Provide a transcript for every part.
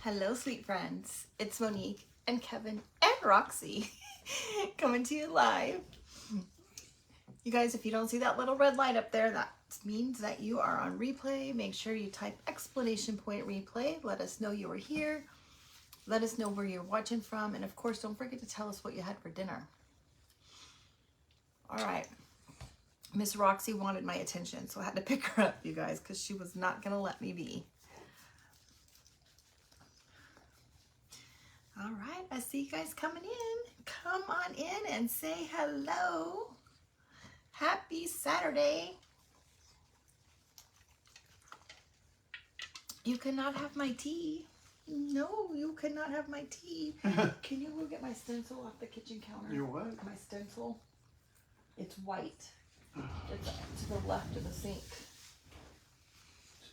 Hello, sweet friends. It's Monique and Kevin and Roxy coming to you live. You guys, if you don't see that little red light up there, that means that you are on replay. Make sure you type exclamation point replay. Let us know you were here. Let us know where you're watching from. And of course, don't forget to tell us what you had for dinner. All right. Miss Roxy wanted my attention, so I had to pick her up, you guys, because she was not going to let me be. All right, I see you guys coming in. Come on in and say hello. Happy Saturday. You cannot have my tea. No, you cannot have my tea. Can you go get my stencil off the kitchen counter? Your what? My stencil. It's white. It's to the left of the sink.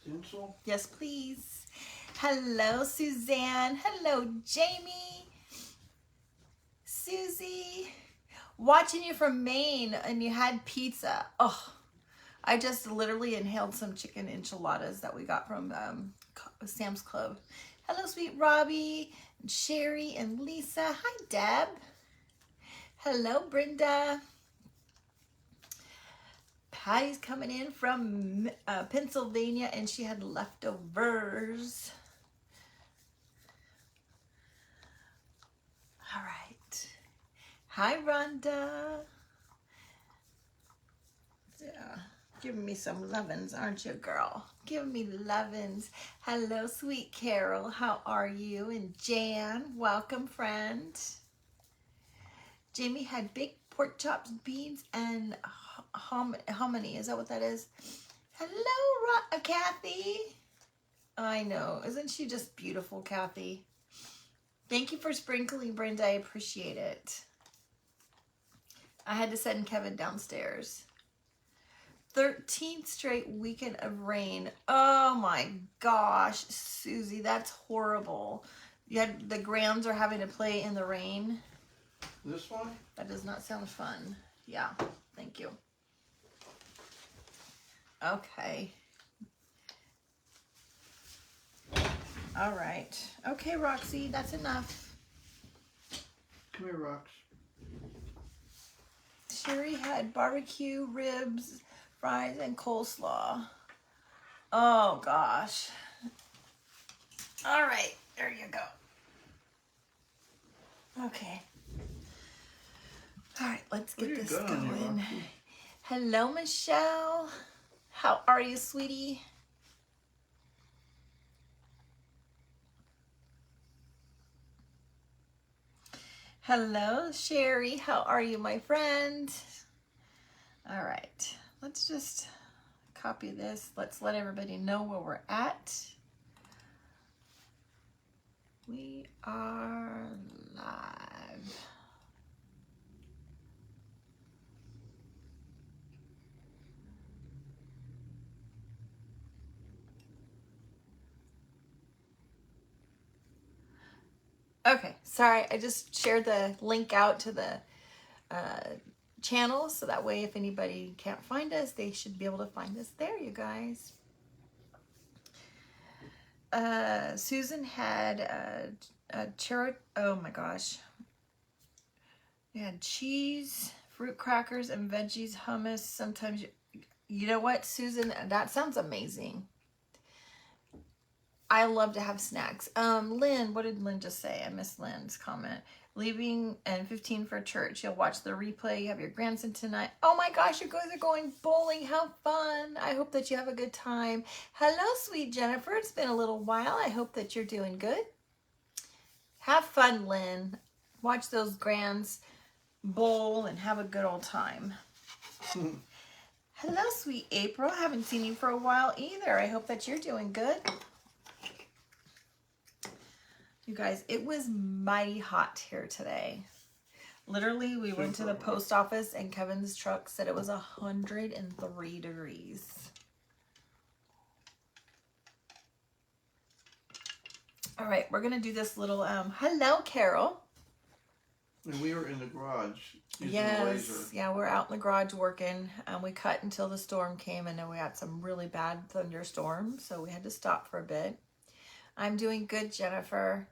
Stencil? Yes, please. Hello, Suzanne. Hello, Jamie. Susie. Watching you from Maine and you had pizza. Oh, I just literally inhaled some chicken enchiladas that we got from Sam's Club. Hello, sweet Robbie, and Sherry, and Lisa. Hi, Deb. Hello, Brenda. Patty's coming in from Pennsylvania and she had leftovers. All right. Hi, Rhonda. Yeah, giving me some lovin's, aren't you, girl? Giving me lovin's. Hello, sweet Carol. How are you? And Jan, welcome, friend. Jamie had big pork chops, beans, and hominy. Is that what that is? Hello, Kathy. I know. Isn't she just beautiful, Kathy? Thank you for sprinkling, Brenda. I appreciate it. I had to send Kevin downstairs. 13th straight weekend of rain. Oh my gosh, Susie, that's horrible. You had the Grams are having to play in the rain. This one? That does not sound fun. Yeah, thank you. Okay. All right. Okay, Roxy, that's enough. Come here, Rox. Sherry had barbecue, ribs, fries, and coleslaw. Oh, gosh. All right, there you go. Okay. All right, let's get this going. Hello, Michelle. How are you, sweetie? Hello, Sherry. How are you, my friend? All right, let's just copy this. Let's let everybody know where we're at. We are live. Okay, sorry, I just shared the link out to the channel so that way if anybody can't find us, they should be able to find us there, you guys. Susan had a oh my gosh. We had cheese, fruit crackers, and veggies, hummus. Sometimes, you know what, Susan, that sounds amazing. I love to have snacks. Lynn, what did Lynn just say? I missed Lynn's comment. Leaving and 15 for church. You'll watch the replay. You have your grandson tonight. Oh my gosh, you guys are going bowling. How fun. I hope that you have a good time. Hello, sweet Jennifer. It's been a little while. I hope that you're doing good. Have fun, Lynn. Watch those grands bowl and have a good old time. Hello, sweet April. I haven't seen you for a while either. I hope that you're doing good. You guys, it was mighty hot here today. Literally, we went to the post office and Kevin's truck said it was 103 degrees. All right, we're gonna do this little, hello, Carol. And we were in the garage using the laser. Yeah, we're out in the garage working. We cut until the storm came and then we had some really bad thunderstorms, so we had to stop for a bit. I'm doing good, Jennifer.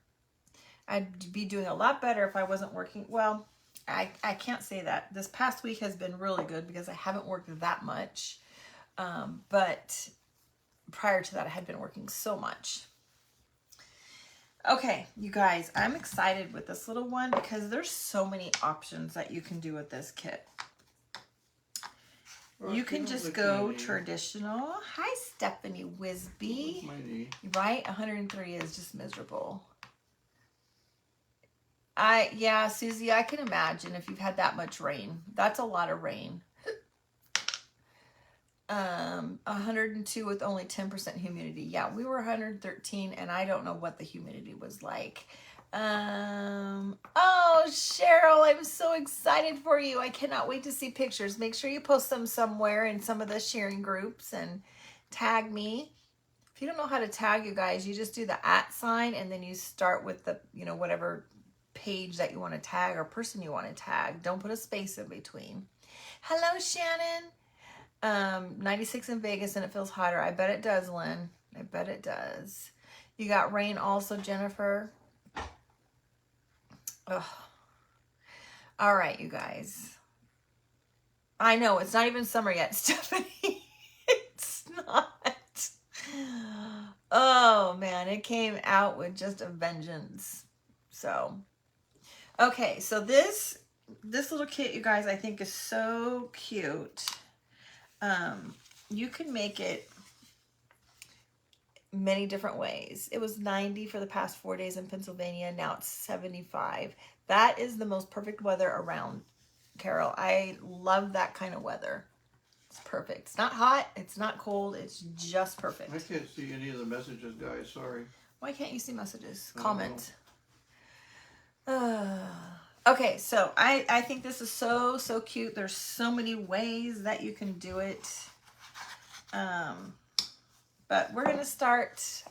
I'd be doing a lot better if I wasn't working. Well, I can't say that. This past week has been really good because I haven't worked that much. But prior to that, I had been working so much. Okay, you guys, I'm excited with this little one because there's so many options that you can do with this kit. You can just go traditional. Hi, Stephanie Wisby. Right? 103 is just miserable. Yeah, Susie, I can imagine if you've had that much rain. That's a lot of rain. 102 with only 10% humidity. Yeah, we were 113 and I don't know what the humidity was like. Oh, Cheryl, I'm so excited for you. I cannot wait to see pictures. Make sure you post them somewhere in some of the sharing groups and tag me. If you don't know how to tag, you guys, you just do the @ sign and then you start with the, whatever page that you want to tag or person you want to tag. Don't put a space in between. Hello, Shannon. 96 in Vegas and it feels hotter. I bet it does, Lynn. I bet it does. You got rain also, Jennifer. Ugh. All right, you guys. I know it's not even summer yet, Stephanie. It's not. Oh man, it came out with just a vengeance. So, okay, so this little kit, you guys, I think is so cute. You can make it many different ways. It was 90 for the past 4 days in Pennsylvania. Now it's 75. That is the most perfect weather around, Carol. I love that kind of weather. It's perfect. It's not hot. It's not cold. It's just perfect. I can't see any of the messages, guys. Sorry. Why can't you see messages? Comment. Okay, so I think this is so cute. There's so many ways that you can do it. But we're gonna start.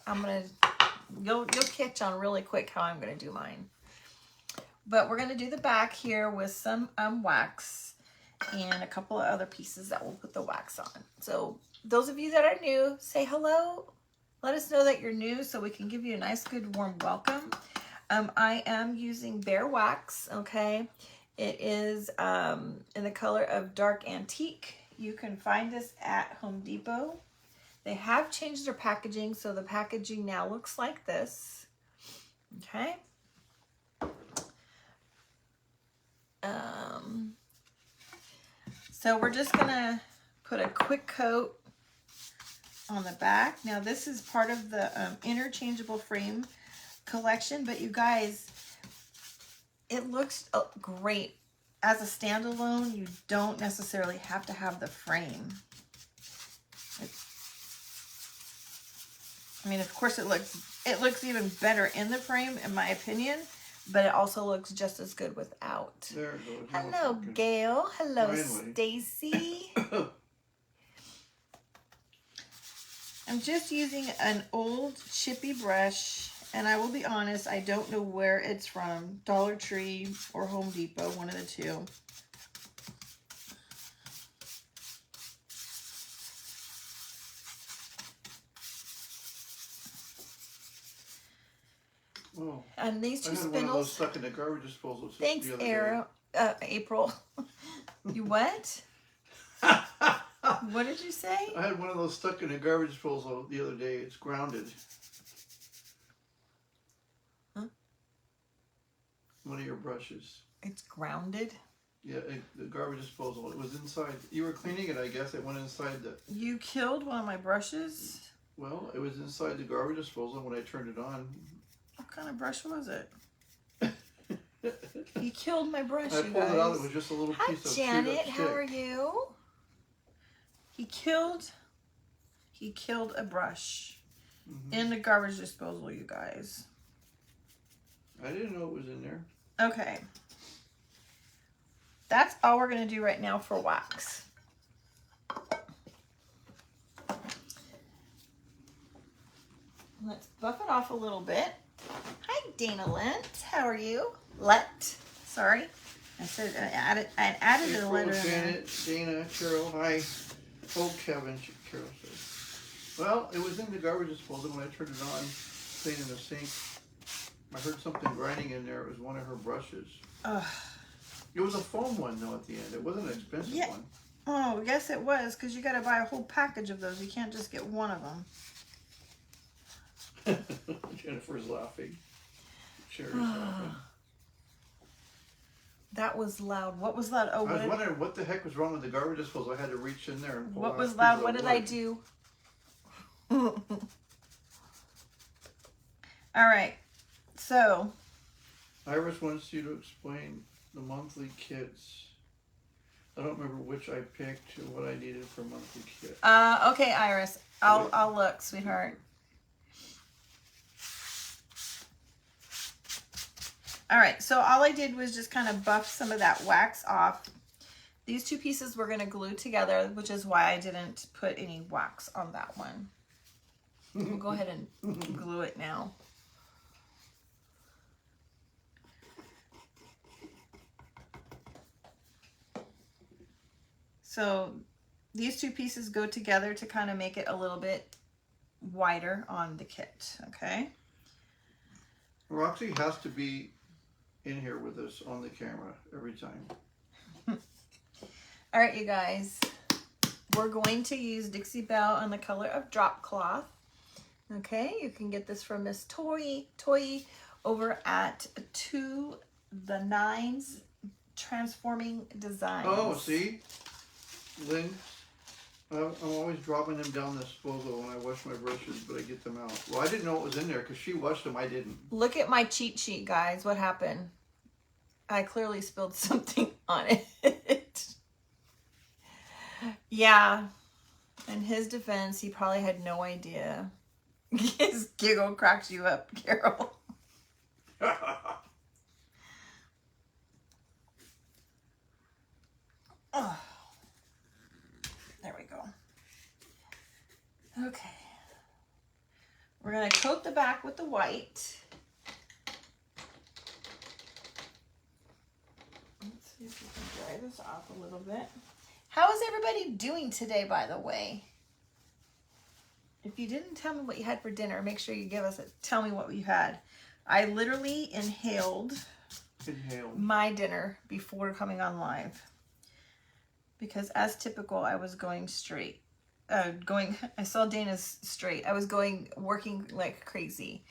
You'll catch on really quick how I'm gonna do mine. But we're gonna do the back here with some wax and a couple of other pieces that we'll put the wax on. So those of you that are new, say hello. Let us know that you're new so we can give you a nice, good, warm welcome. I am using Bear Wax, okay? It is in the color of Dark Antique. You can find this at Home Depot. They have changed their packaging, so the packaging now looks like this, okay? So we're just gonna put a quick coat on the back. Now this is part of the interchangeable frame collection, but you guys, it looks great as a standalone. You don't necessarily have to have the frame. I mean, of course it looks even better in the frame, in my opinion, but it also looks just as good without. There it goes. Hello, Gail. Hello, Stacy. I'm just using an old chippy brush, and I will be honest, I don't know where it's from. Dollar Tree or Home Depot, one of the two. Oh, And these two I had spindles. one of those stuck in the garbage disposal. Thanks, April. You what? What did you say? I had one of those stuck in a garbage disposal the other day. It's grounded. Huh? One of your brushes. It's grounded? Yeah, the garbage disposal. It was inside. You were cleaning it, I guess. It went inside the... You killed one of my brushes? Well, it was inside the garbage disposal when I turned it on. What kind of brush was it? You killed my brush, I you pulled guys. it out. It was just a little piece of Janet, stick. how are you? He killed a brush in the garbage disposal, you guys. I didn't know it was in there. Okay. That's all we're going to do right now for wax. Let's buff it off a little bit. Hi, Dana Lent. How are you? Sorry. I said I added a letter in there. Janet, Dana, Carol, hi. Oh, Kevin, Carol says. Well, it was in the garbage disposal when I turned it on. cleaning the sink. I heard something grinding in there. It was one of her brushes. Ugh. It was a foam one though at the end. It wasn't an expensive one. Oh, yes it was, because you got to buy a whole package of those. You can't just get one of them. Jennifer's laughing. Sherry's laughing. That was loud. What was loud? Oh, I was wondering what the heck was wrong with the garbage disposal. I had to reach in there and pull what out was a loud? piece What of did I wood. do? All right. So, Iris wants you to explain the monthly kits. I don't remember which I picked or what I needed for monthly kit. okay, Iris. I'll look, sweetheart. All right, so all I did was just kind of buff some of that wax off. These two pieces we're going to glue together, which is why I didn't put any wax on that one. We'll go ahead and glue it now. So these two pieces go together to kind of make it a little bit wider on the kit, okay? Roxy has to be in here with us on the camera every time. All right, you guys. We're going to use Dixie Belle in the color of Drop Cloth. Okay, you can get this from Miss Toy over at To the Nines Transforming Designs. Oh, see? Lynn, I'm always dropping them down the disposal when I wash my brushes, but I get them out. Well, I didn't know it was in there because she washed them. I didn't. Look at my cheat sheet, guys. What happened? I clearly spilled something on it. Yeah. In his defense, he probably had no idea. His giggle cracks you up, Carol. Oh. There we go. Okay. We're going to coat the back with the white. Let's see if we can dry this off a little bit. How is everybody doing today, by the way? If you didn't tell me what you had for dinner, make sure you give us tell me what you had. I literally inhaled my dinner before coming on live. Because as typical, I was going straight. I saw Dana's straight. I was working like crazy.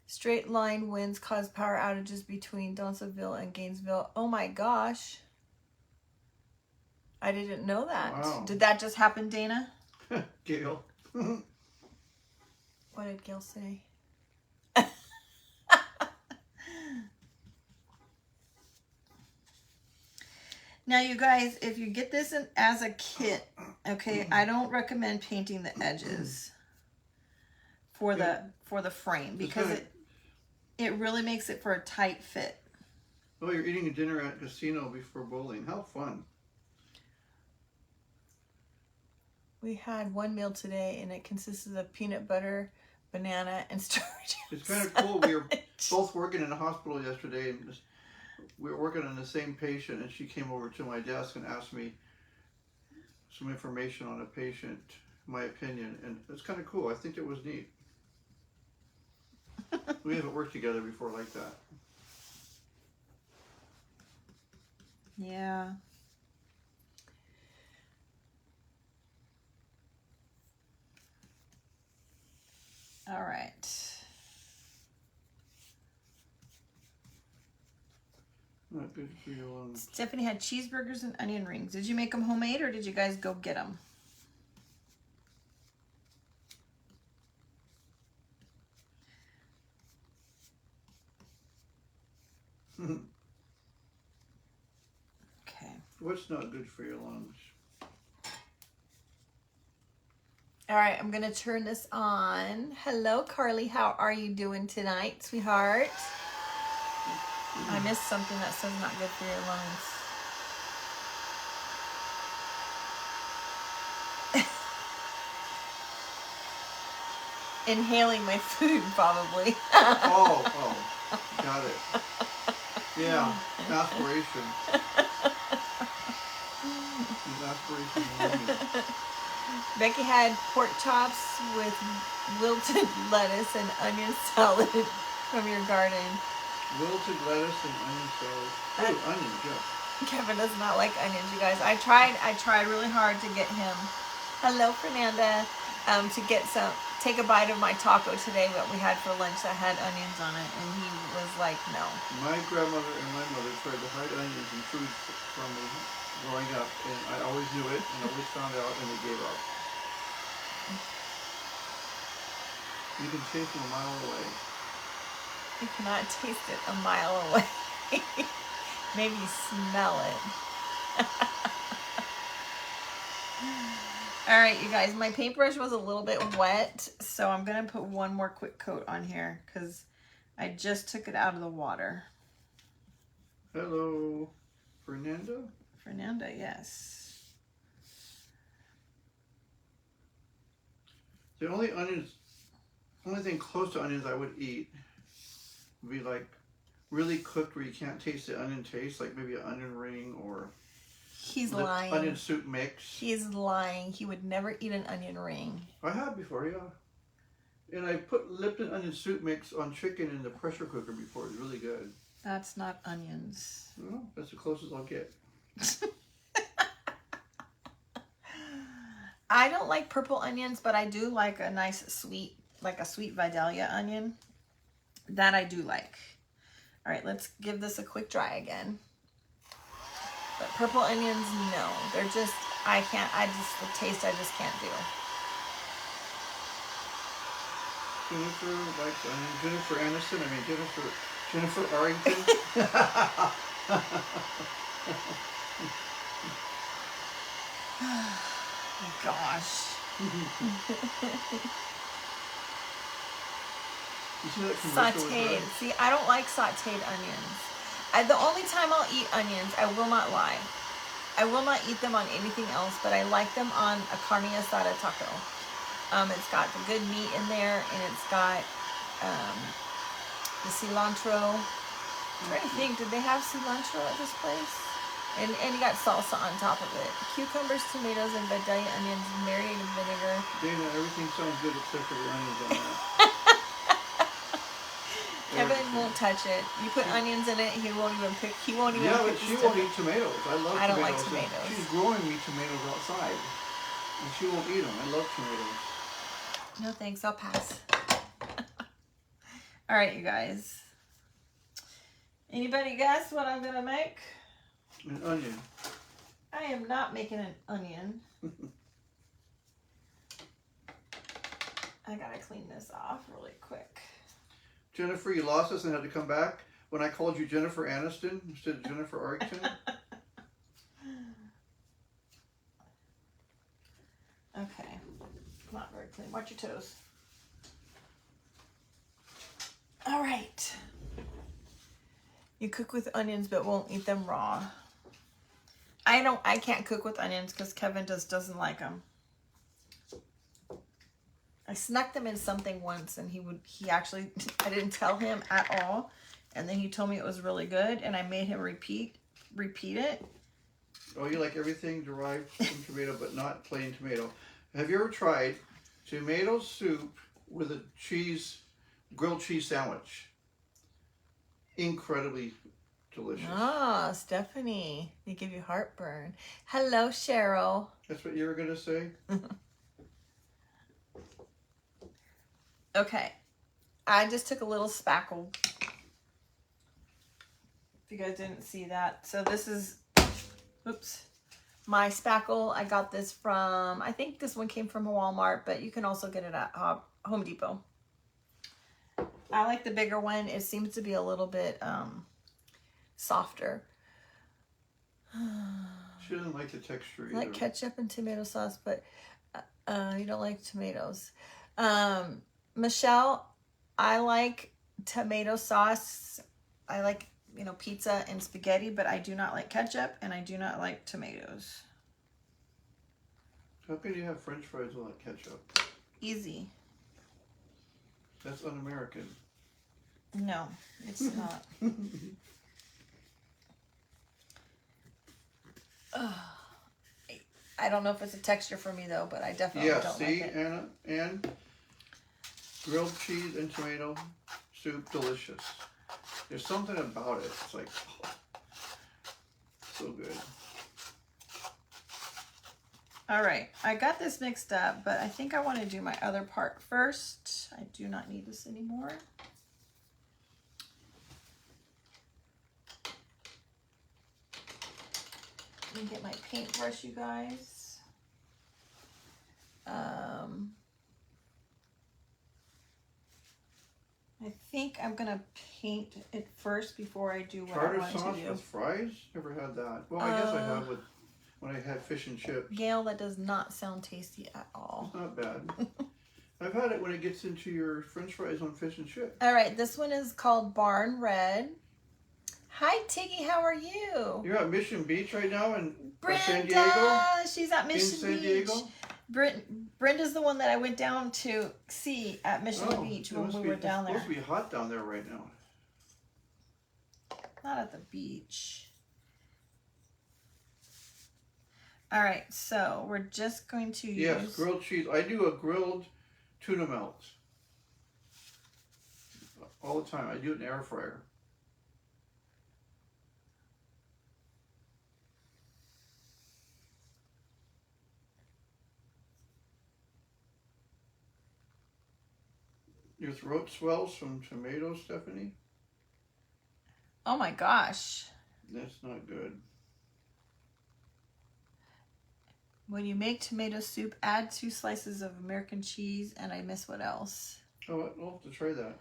Straight line winds cause power outages between Donaldsonville and Gainesville. Oh my gosh. I didn't know that. Wow. Did that just happen, Dana? Gail. What did Gail say? Now, you guys, if you get this as a kit, okay, I don't recommend painting the edges for the frame because it really makes it for a tight fit. Oh, you're eating a dinner at a casino before bowling. How fun. We had one meal today, and it consisted of peanut butter, banana, and strawberry. It's kind of cool. We were both working in a hospital yesterday, and we were working on the same patient, and she came over to my desk and asked me some information on a patient, my opinion, and it's kind of cool. I think it was neat. We haven't worked together before like that. Yeah. All right. Not good for your lungs. Stephanie had cheeseburgers and onion rings. Did you make them homemade or did you guys go get them? Okay. What's not good for your lungs? All right, I'm going to turn this on. Hello, Carly. How are you doing tonight, sweetheart? I missed something that says not good for your lungs. Inhaling my food, probably. Oh, got it. Yeah, aspiration. Aspiration. Becky had pork chops with wilted lettuce and onion salad from your garden. Wilted lettuce and onion salad. Ooh, onions, yeah. Kevin does not like onions, you guys. I tried really hard to get him. Hello, Fernanda. Take a bite of my taco today, what we had for lunch that had onions on it, and he was like, no. My grandmother and my mother tried to hide onions in food from me growing up, and I always knew it, and always found out, and they gave up. You can taste them a mile away. You cannot taste it a mile away. Maybe smell it. All right, you guys, my paintbrush was a little bit wet, so I'm going to put one more quick coat on here because I just took it out of the water. Hello, Fernanda? Fernanda, yes. The only thing close to onions I would eat would be like really cooked where you can't taste the onion taste, like maybe an onion ring or He's lying. Onion soup mix. He's lying. He would never eat an onion ring. I have before, yeah. And I put Lipton onion soup mix on chicken in the pressure cooker before. It's really good. That's not onions. Well, that's the closest I'll get. I don't like purple onions, but I do like a nice sweet, like a sweet Vidalia onion. That I do like. All right, let's give this a quick dry again. But purple onions, no. They're just, the taste I just can't do. Jennifer likes onions. Jennifer Aniston, Jennifer Arrington. Oh, gosh. You see that commercial? Sauteed. See, I don't like sauteed onions. The only time I'll eat onions, I will not lie, I will not eat them on anything else, but I like them on a carne asada taco. It's got the good meat in there, and it's got the cilantro. I'm trying to think, did they have cilantro at this place? And you got salsa on top of it. Cucumbers, tomatoes, and Vidalia onions, marinated vinegar. Dana, everything sounds good except for the onions on that. Kevin won't touch it. You put onions in it, he won't even pick. He won't even. Yeah, pick but she won't eat tomatoes. I love tomatoes. I don't like tomatoes. She's growing me tomatoes outside, and she won't eat them. I love tomatoes. No thanks, I'll pass. All right, you guys. Anybody guess what I'm gonna make? An onion. I am not making an onion. I gotta clean this off really quick. Jennifer, you lost us and had to come back when I called you Jennifer Aniston instead of Jennifer Arrington. Okay, not very clean. Watch your toes. All right. You cook with onions but won't eat them raw. I can't cook with onions because Kevin just doesn't like them. I snuck them in something once, and I didn't tell him at all, and then he told me it was really good, and I made him repeat it. Oh, you like everything derived from tomato, but not plain tomato. Have you ever tried tomato soup with a grilled cheese sandwich? Incredibly delicious. Ah, Stephanie, they give you heartburn. Hello, Cheryl. That's what you were gonna say? Okay, I just took a little spackle. If you guys didn't see that. So this is, my spackle. I got this from, I think this one came from Walmart, but you can also get it at Home Depot. I like the bigger one. It seems to be a little bit softer. She doesn't like the texture either. I like ketchup and tomato sauce, but you don't like tomatoes. Michelle, I like tomato sauce. I like, pizza and spaghetti, but I do not like ketchup, and I do not like tomatoes. How can you have French fries without ketchup? Easy. That's un-American. No, it's not. I don't know if it's a texture for me though, but I definitely Yeah, don't see, like it. Anna, and grilled cheese and tomato soup, delicious. There's something about it. It's like, oh, so good. All right, I got this mixed up, but I think I want to do my other part first. I do not need this anymore. Let me get my paintbrush, you guys. I think I'm gonna paint it first before I do what Tartar I want sauce to do. with fries? Never had that. Well, I guess I have with when I had fish and chips. Gail, that does not sound tasty at all. It's not bad. I've had it when it gets into your French fries on fish and chips. All right, this one is called Barn Red. Hi, Tiggy. How are you? You're at Mission Beach right now in San Brenda, Diego. she's at Mission In San Beach. Diego. Brenda's the one that I went down to see at Mission Beach it when must we be- were down It's there. supposed to be hot down there right now. Not at the beach. All right, so we're just going to Yes, use... grilled cheese. I do a grilled tuna melt all the time. I do it in the air fryer. Your throat swells from tomatoes, Stephanie? Oh my gosh. That's not good. When you make tomato soup, add 2 slices of American cheese, and I miss what else. Oh, I'll have to try that.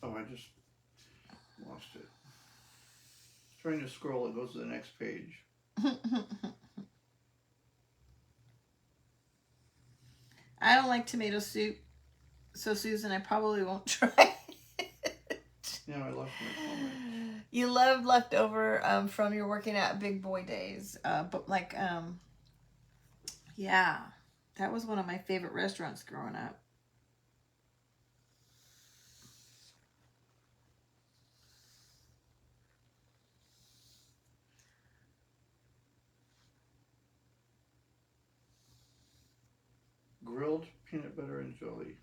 Oh, I just lost it. Trying to scroll, it goes to the next page. I don't like tomato soup, so Susan, I probably won't try it. Yeah, I lost my comment. You love leftover from your working at Big Boy days. But like, yeah, that was one of my favorite restaurants growing up. Grilled peanut butter and jelly.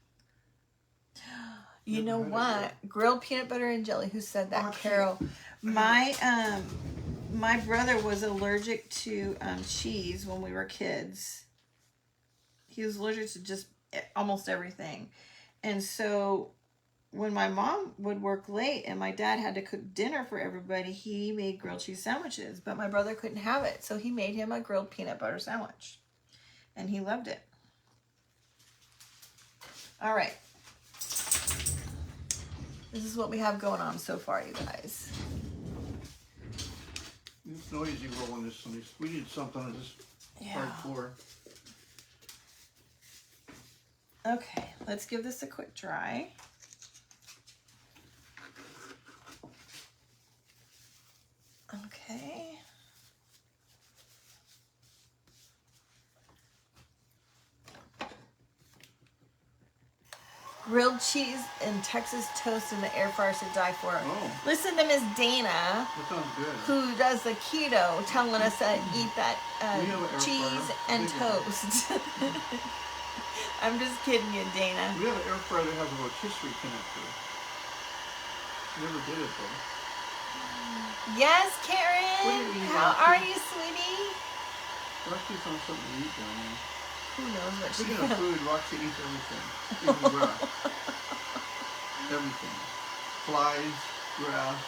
You know Never had it what? yet. Grilled peanut butter and jelly. Who said that? Oh, Carol. My brother was allergic to cheese when we were kids. He was allergic to just almost everything. And so when my mom would work late and my dad had to cook dinner for everybody, he made grilled cheese sandwiches. But my brother couldn't have it. So he made him a grilled peanut butter sandwich. And he loved it. All right. This is what we have going on so far, you guys. It's noisy rolling this on this. We need something on this hard floor. Okay, let's give this a quick dry. Okay. Grilled cheese and Texas toast in the air fryer to die for. Oh. Listen to Miss Dana, That sounds good. who does the keto, telling us to eat that We have an air cheese fryer. and We do. toast. I'm just kidding you, Dana. We have an air fryer that has a rotisserie connector. Never did it though. Yes, What Karen. do you eat, How Roxy? are you, sweetie? Roxy found something to eat down there. Who knows what she Speaking of food, Roxy eats everything. Even grass. Everything. Flies, grass,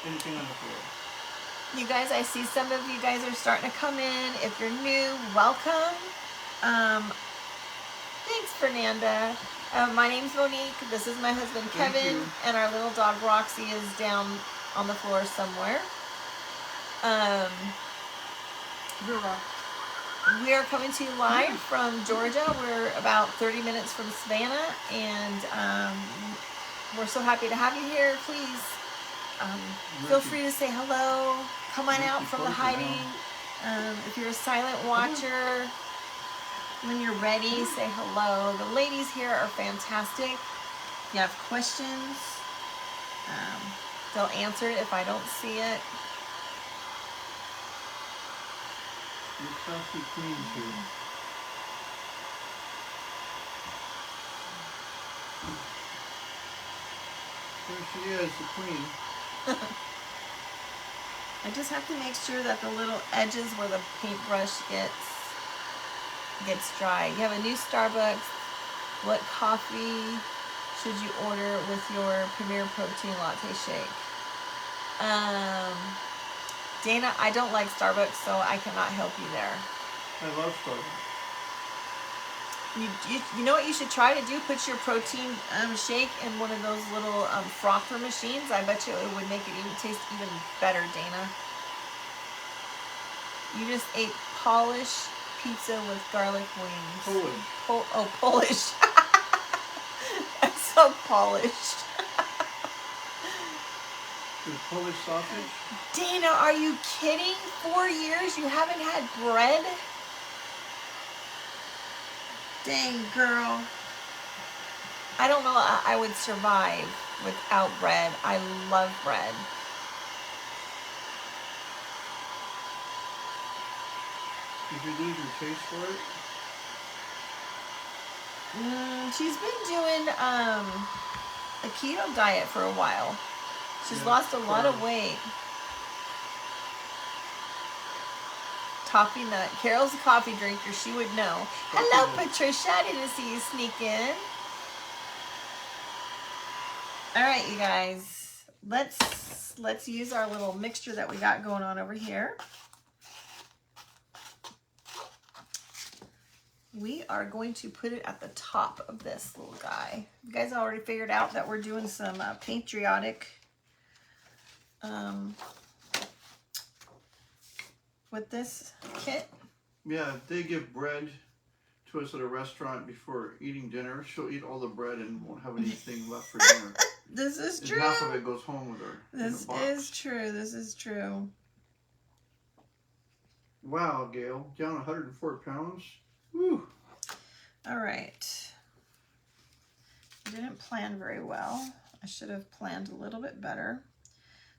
anything on the floor. You guys, I see some of you guys are starting to come in. If you're new, welcome. Thanks, Fernanda. My name's Monique. This is my husband, Thank Kevin. you. And our little dog, Roxy, is down on the floor somewhere. We are coming to you live from Georgia. We're about 30 minutes from Savannah. And we're so happy to have you here. Please feel free to say hello. Come on out from the hiding. If you're a silent watcher, when you're ready, say hello. The ladies here are fantastic. If you have questions, they'll answer it if I don't see it. Your classy queen's here. There she is, the queen. I just have to make sure that the little edges where the paintbrush gets dry. You have a new Starbucks. What coffee should you order with your Premier Protein Latte shake? Dana, I don't like Starbucks, so I cannot help you there. I love Starbucks. You know what you should try to do? Put your protein shake in one of those little frother machines. I bet you it would make it taste even better, Dana. You just ate Polish pizza with garlic wings. Polish. Polish. That's so polished. With Polish sausage? Dana, are you kidding? 4 years you haven't had bread? Dang, girl. I don't know I would survive without bread. I love bread. Did you lose your taste for it? She's been doing a keto diet for a while. She's lost a lot of weight. Toffee nut. Carol's a coffee drinker. She would know. Hello, Patricia. I didn't see you sneak in. All right, you guys. Let's use our little mixture that we got going on over here. We are going to put it at the top of this little guy. You guys already figured out that we're doing some patriotic with this kit. Yeah, if they give bread to us at a restaurant before eating dinner, she'll eat all the bread and won't have anything left for dinner. This is true. Half of it goes home with her. This is true. This is true. Wow, Gail, down 104 pounds. Woo. All right. I didn't plan very well. I should have planned a little bit better.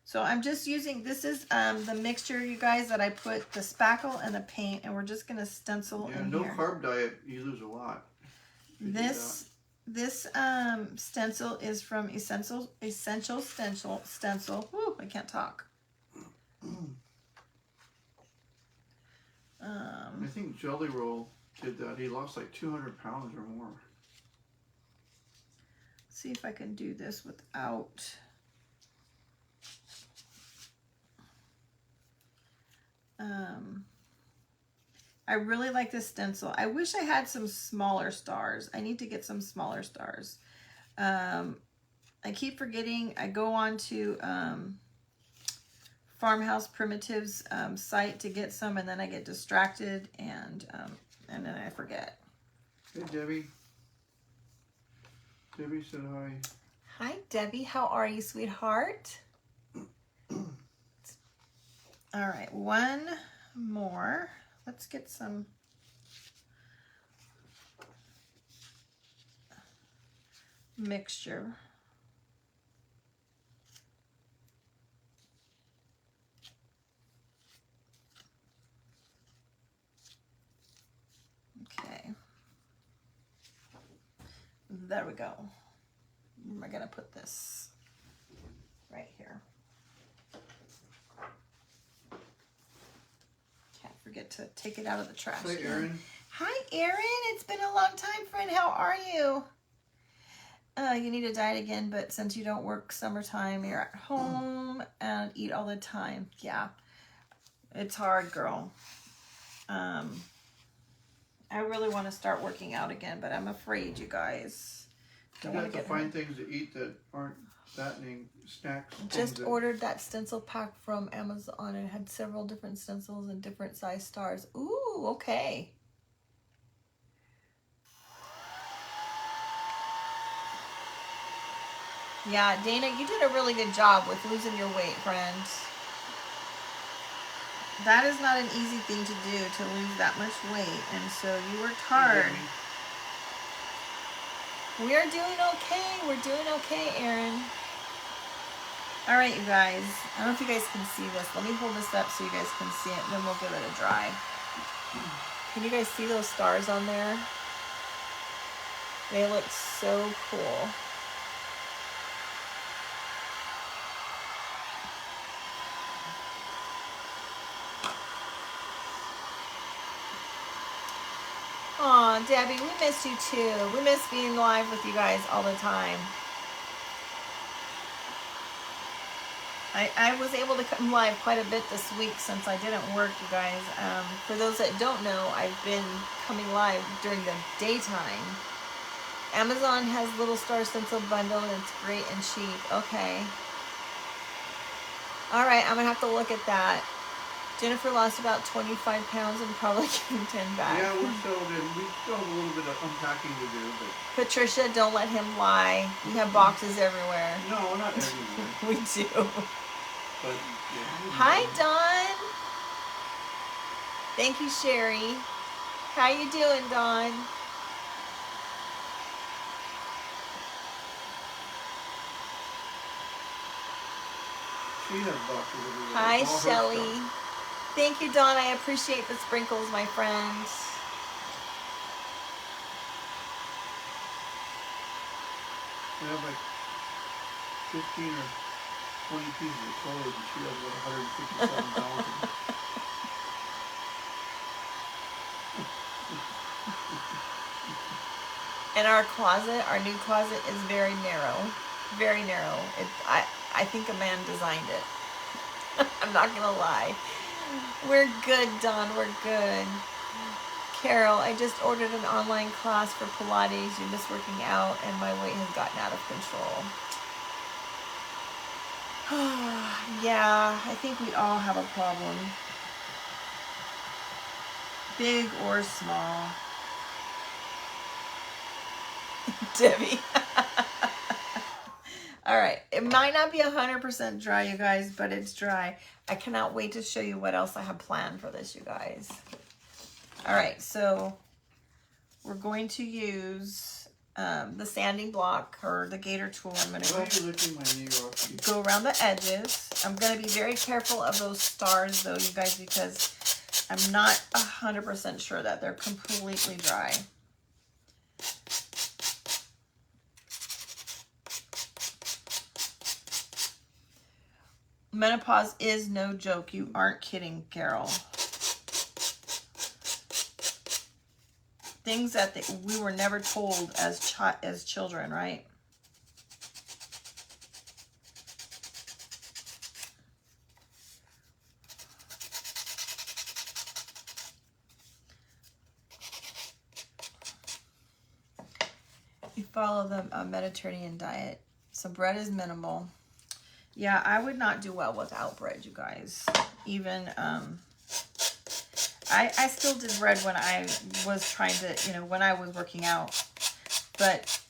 So I'm just using, this is the mixture, you guys, that I put the spackle and the paint, and we're just going to stencil in here. No carb diet, you lose a lot. This stencil is from Essential Stencil. Woo, I can't talk. I think Jelly Roll did that. He lost like 200 pounds or more. See if I can do this without... I really like this stencil. I wish I had some smaller stars. I need to get some smaller stars. I keep forgetting. I go on to Farmhouse Primitives site to get some, and then I get distracted, and then I forget. Hey, Debbie. Debbie said hi. Hi, Debbie. How are you, sweetheart? All right, one more. Let's get some mixture. Okay. There we go. Where am I going to put this? Right here. Forget to take it out of the trash. Hi, Erin. Hi, Erin. It's been a long time, friend. How are you? You need to diet again, but since you don't work summertime, you're at home and eat all the time. Yeah, it's hard, girl. I really want to start working out again, but I'm afraid, you guys. You have to find things to eat that aren't fattening snacks. Just ordered that stencil pack from Amazon, and it had several different stencils and different size stars. Ooh, okay. Yeah, Dana, you did a really good job with losing your weight, friend. That is not an easy thing to do, to lose that much weight, and so you worked hard. We are doing okay. We're doing okay, Erin. All right, you guys. I don't know if you guys can see this. Let me hold this up so you guys can see it, and then we'll give it a dry. Can you guys see those stars on there? They look so cool. Aw, Debbie, we miss you too. We miss being live with you guys all the time. I was able to come live quite a bit this week since I didn't work, you guys. For those that don't know, I've been coming live during the daytime. Amazon has Little Star Stencil Bundle and it's great and cheap. Okay. All right, I'm going to have to look at that. Jennifer lost about 25 pounds and probably gained 10 back. Yeah, we still have a little bit of unpacking to do. But Patricia, don't let him lie. We have boxes everywhere. no, not everywhere. We do. But, yeah, Hi, Dawn. Thank you, Sherry. How you doing, Dawn? she has boxes everywhere. Hi, All her Shelly. stuff. Thank you, Dawn. I appreciate the sprinkles, my friend. We have like 15 or 20 pieces of clothes, and she has about 157,000. And our closet, our new closet, is very narrow. Very narrow. I think a man designed it. I'm not going to lie. We're good, Dawn. We're good. Carol, I just ordered an online class for Pilates. You miss working out, and my weight has gotten out of control. Yeah, I think we all have a problem. Big or small. Debbie. All right. It might not be 100% dry, you guys, but it's dry. I cannot wait to show you what else I have planned for this, you guys. All right. So we're going to use the sanding block or the gator tool. I'm going to Why are you licking my knee off? go around the edges. I'm going to be very careful of those stars, though, you guys, because I'm not 100% sure that they're completely dry. Menopause is no joke. You aren't kidding, Carol. Things that we were never told as children, right? You follow the Mediterranean diet. So bread is minimal. Yeah, I would not do well without bread, you guys. Even, I still did bread when I was trying to, when I was working out. But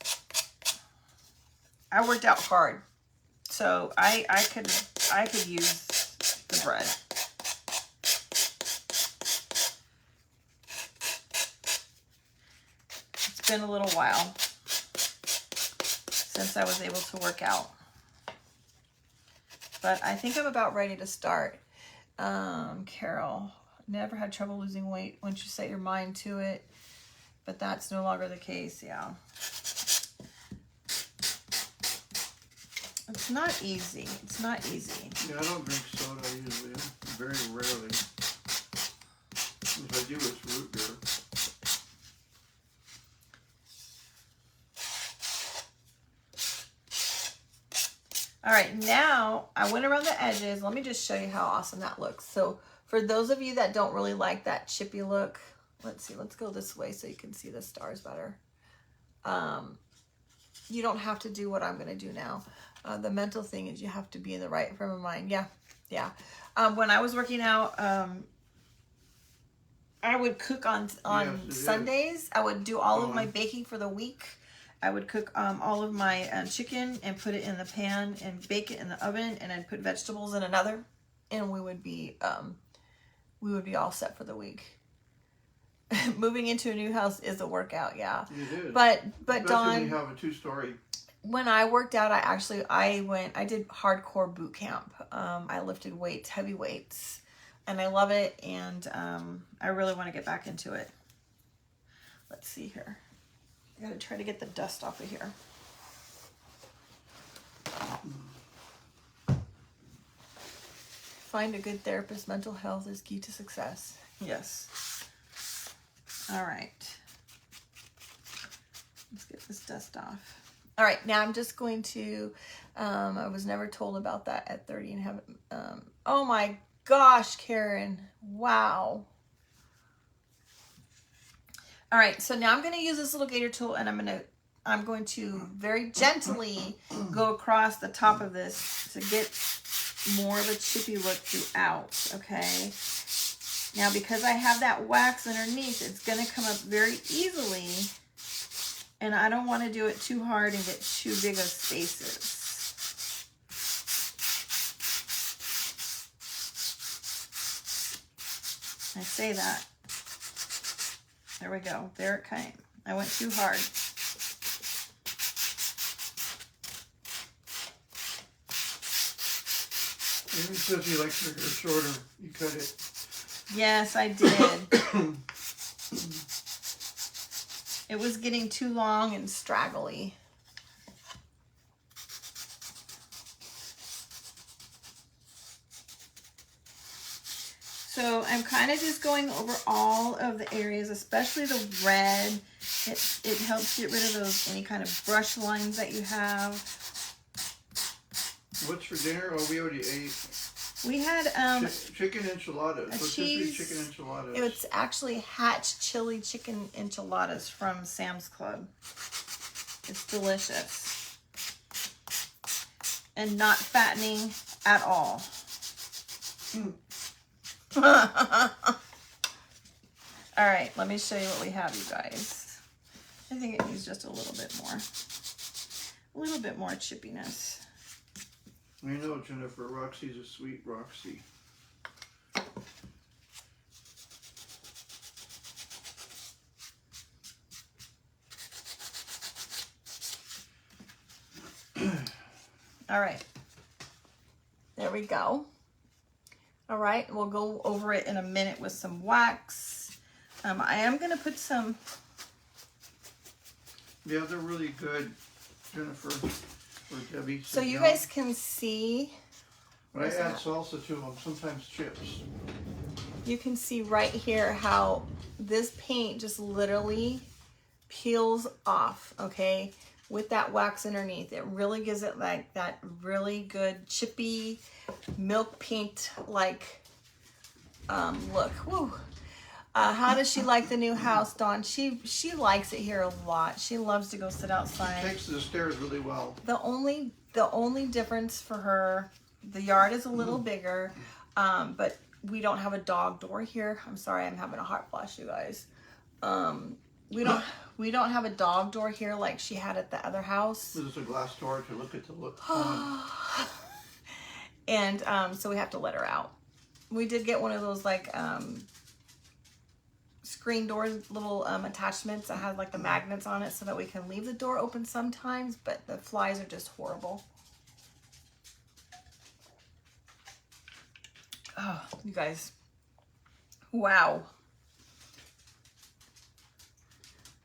I worked out hard. So I could use the bread. It's been a little while since I was able to work out. But I think I'm about ready to start. Carol, never had trouble losing weight once you set your mind to it. But that's no longer the case, yeah. It's not easy. It's not easy. Yeah, I don't drink soda usually. Very rarely. If I do, it's root beer. All right, now I went around the edges. Let me just show you how awesome that looks. So for those of you that don't really like that chippy look, let's see, let's go this way so you can see the stars better. You don't have to do what I'm going to do now. The mental thing is you have to be in the right frame of mind. Yeah. When I was working out, I would cook on Sundays. I would do all of my baking for the week. I would cook all of my chicken and put it in the pan and bake it in the oven, and I'd put vegetables in another, and we would be all set for the week. Moving into a new house is a workout, yeah. It is. But especially Dawn, when you have a 2-story. when I worked out, I did hardcore boot camp. I lifted weights, heavy weights. and I love it, and I really want to get back into it. Let's see here. I gotta try to get the dust off of here. Find a good therapist. Mental health is key to success. Yes. All right. Let's get this dust off. All right, now I'm just going to, I was never told about that at 30 and haven't, oh my gosh, Karen, wow. All right, so now I'm going to use this little gator tool, and I'm going to very gently go across the top of this to get more of a chippy look throughout, okay? Now, because I have that wax underneath, it's going to come up very easily. And I don't want to do it too hard and get too big of spaces. I say that. There we go. There it came. I went too hard. Amy says he likes her hair shorter. You cut it. Yes, I did. It was getting too long and straggly. So I'm kind of just going over all of the areas, especially the red. It helps get rid of those, any kind of brush lines that you have. What's for dinner? Oh, we already ate. We had chicken enchiladas. a What's cheese. Chicken enchiladas. It's actually Hatch chili chicken enchiladas from Sam's Club. It's delicious and not fattening at all. All right, let me show you what we have, you guys. I think it needs just a little bit more chippiness. I know, Jennifer. Roxy's a sweet Roxy. All right. There we go. All right, we'll go over it in a minute with some wax. I am going to put some... Yeah, they're really good, Jennifer. Or Debbie. So you guys can see. When I add salsa to them, sometimes chips. You can see right here how this paint just literally peels off, okay, with that wax underneath. It really gives it like that really good chippy milk paint like look. Woo. How does she like the new house, Dawn? She likes it here a lot. She loves to go sit outside. She takes to the stairs really well. The only difference for her, the yard is a little bigger, but we don't have a dog door here. I'm sorry, I'm having a hot flash, you guys. We don't have a dog door here like she had at the other house. This is a glass door to look at the look. And so we have to let her out. We did get one of those like screen doors, little attachments that has like the magnets on it so that we can leave the door open sometimes, but the flies are just horrible. Oh, you guys. Wow.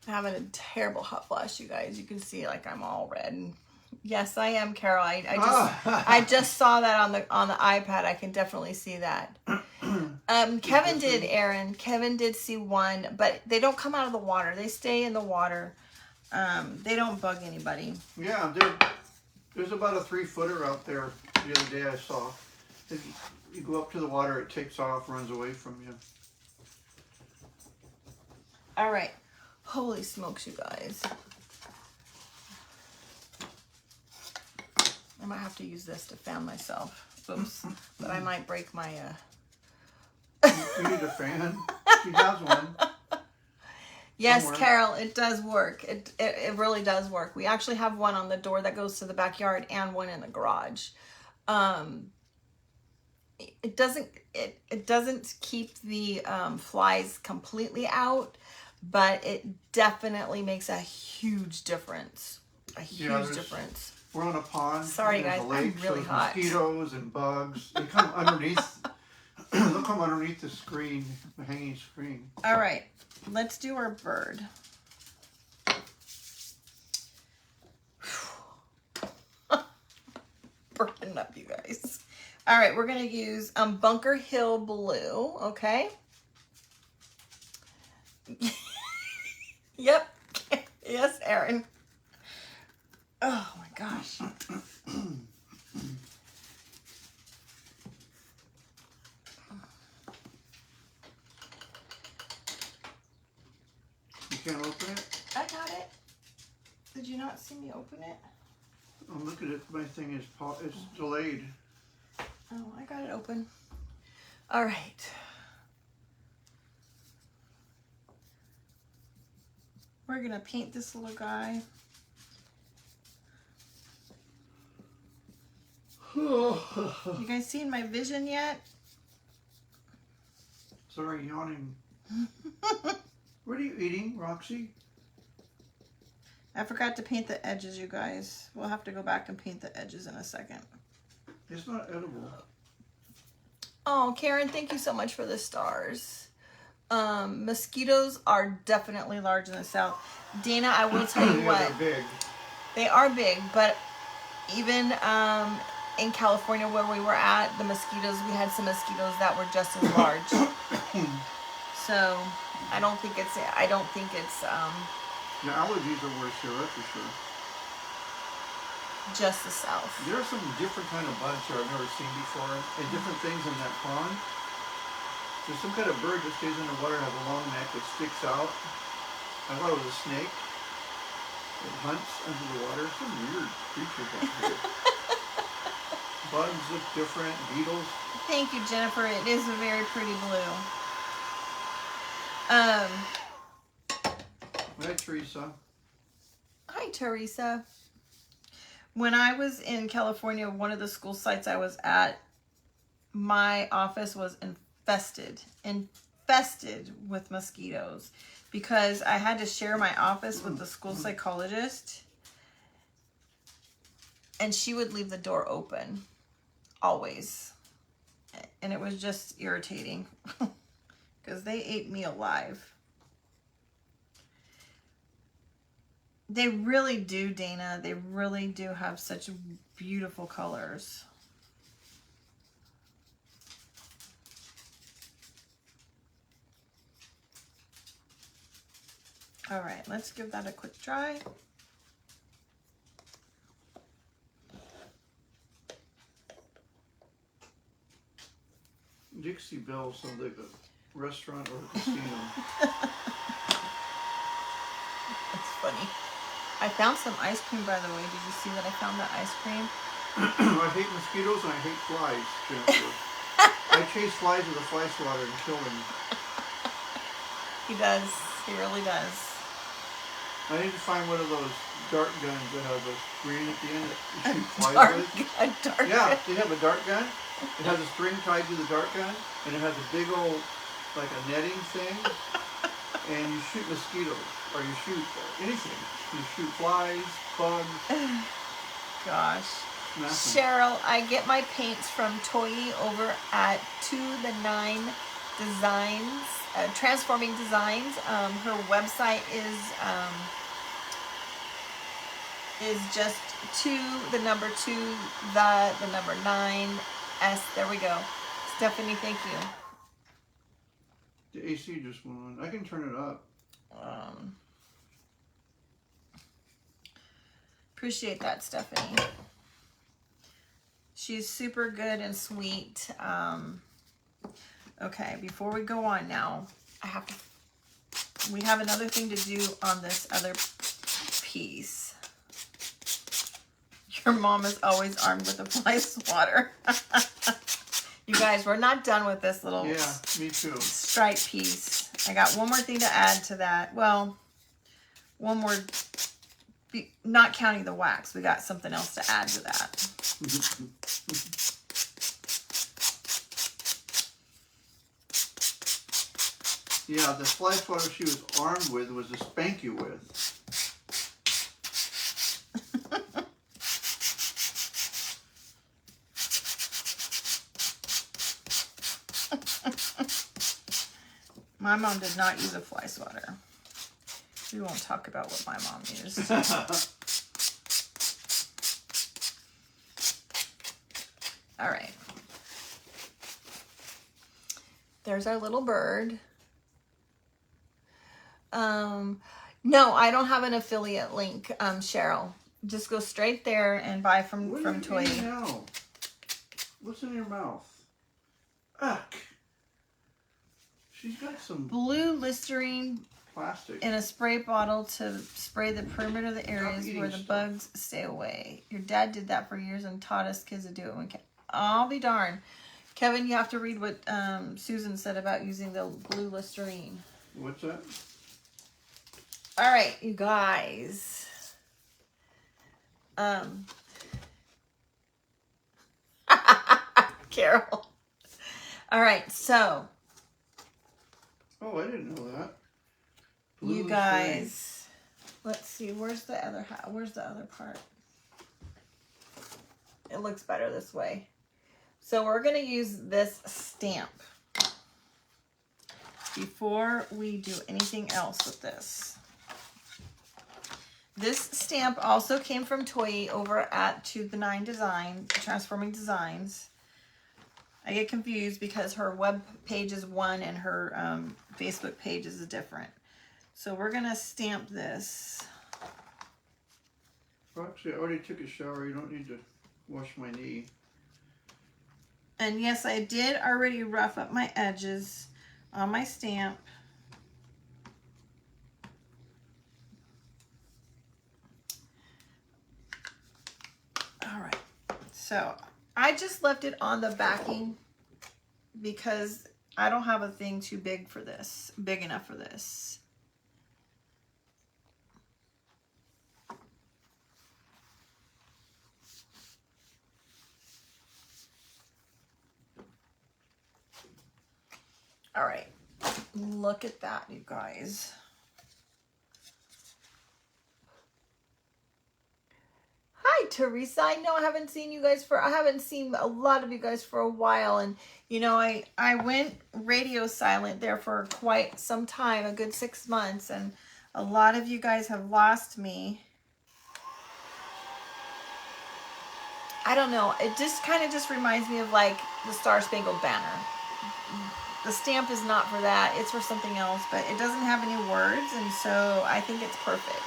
I'm having a terrible hot flash, you guys. You can see like I'm all red. And yes, I am, Carol. I just saw that on the iPad. I can definitely see that. Kevin did, Aaron. Kevin did see one, but they don't come out of the water. They stay in the water. They don't bug anybody. Yeah, there's about a 3-footer out there the other day I saw. If you go up to the water, it takes off, runs away from you. All right. Holy smokes, you guys. I might have to use this to fan myself. Oops. But I might break my... You need a fan? She has one. Yes, somewhere. Carol, it does work. It really does work. We actually have one on the door that goes to the backyard and one in the garage. It doesn't keep the flies completely out, but it definitely makes a huge difference. A huge difference. We're on a pond. Sorry, guys, a lake, I'm really so hot. Mosquitoes and bugs. They come underneath. Look come underneath the screen, the hanging screen. All right, let's do our bird. Burning up, you guys. All right, we're gonna use Bunker Hill Blue, okay? Yep. Yes, Aaron. Oh my gosh. You can't open it? I got it. Did you not see me open it? Oh, look at it. My thing is it's delayed. Oh, I got it open. All right. We're gonna paint this little guy. You guys seen my vision yet? Sorry, yawning. What are you eating, Roxy? I forgot to paint the edges, you guys. We'll have to go back and paint the edges in a second. It's not edible. Oh, Karen, thank you so much for the stars. Mosquitoes are definitely large in the south. Dana, I will tell you what. They're big. They are big, but even in California where we were at, the mosquitoes, we had some mosquitoes that were just as large. So I don't think it's The allergies are worse here, that's for sure. just the south. There are some different kind of bugs here I've never seen before, and different things in that pond. There's some kind of bird that stays in the water and has a long neck that sticks out. I thought it was a snake. It hunts under the water. Some weird creatures out here. Bugs look different. Beetles. Thank you, Jennifer. It is a very pretty blue. Hi, Teresa. Hi, Teresa. When I was in California, one of the school sites I was at, my office was infested with mosquitoes because I had to share my office with the school psychologist, and she would leave the door open always, and it was just irritating because they ate me alive. They really do, Dana. They really do have such beautiful colors. All right, let's give that a quick try. Dixie Belle sounds like a restaurant or a casino. That's funny. I found some ice cream, by the way. Did you see that I found that ice cream? I hate mosquitoes and I hate flies, Jennifer. I chase flies with a fly swatter and kill them. He does. He really does. I need to find one of those dart guns that has a screen at the end that you shoot flies Dart with. gun, dart Yeah, gun. they have a dart gun. It has a string tied to the dart gun, and it has a big old, like a netting thing. And you shoot mosquitoes, or you shoot anything. You shoot flies, bugs. Gosh. Nothing. Cheryl, I get my paints from Toyi over at To the Nine Designs, Transforming Designs. Her website is just the number 9 S. There we go. Stephanie, thank you. The AC just went on. I can turn it up. Appreciate that, Stephanie. She's super good and sweet. Okay, before we go on now, we have another thing to do on this other piece. Your mom is always armed with a fly swatter. You guys, we're not done with this little me too. stripe piece. I got one more thing to add to that. Well, one more, not counting the wax. We got something else to add to that. Yeah, the fly swatter she was armed with was to spank you with. My mom did not use a fly swatter. We won't talk about what my mom used. All right. There's our little bird. No, I don't have an affiliate link, Cheryl. Just go straight there and buy from Toy. Now? What's in your mouth? Ugh. She's got some blue Listerine plastic in a spray bottle to spray the perimeter of the areas where the bugs stay away. Your dad did that for years and taught us kids to do it when I'll be darned. Kevin, you have to read what Susan said about using the blue Listerine. What's that? All right, you guys. Carol. All right, so. Oh, I didn't know that. Blue you guys. Let's see. Where's the other part? It looks better this way. So we're going to use this stamp before we do anything else with this. This stamp also came from Toy over at To the Nine Design, Transforming Designs. I get confused because her web page is one and her Facebook page is different. So we're going to stamp this. Well, actually, I already took a shower. You don't need to wash my knee. And yes, I did already rough up my edges on my stamp. All right. So I just left it on the backing because I don't have a thing too big for this, big enough for this. All right, look at that, you guys. Hi, Teresa. I know I haven't seen you guys I haven't seen a lot of you guys for a while. And, you know, I went radio silent there for quite some time, a good 6 months. And a lot of you guys have lost me. I don't know. It just kind of just reminds me of like the Star Spangled Banner. The stamp is not for that. It's for something else, but it doesn't have any words. And so I think it's perfect.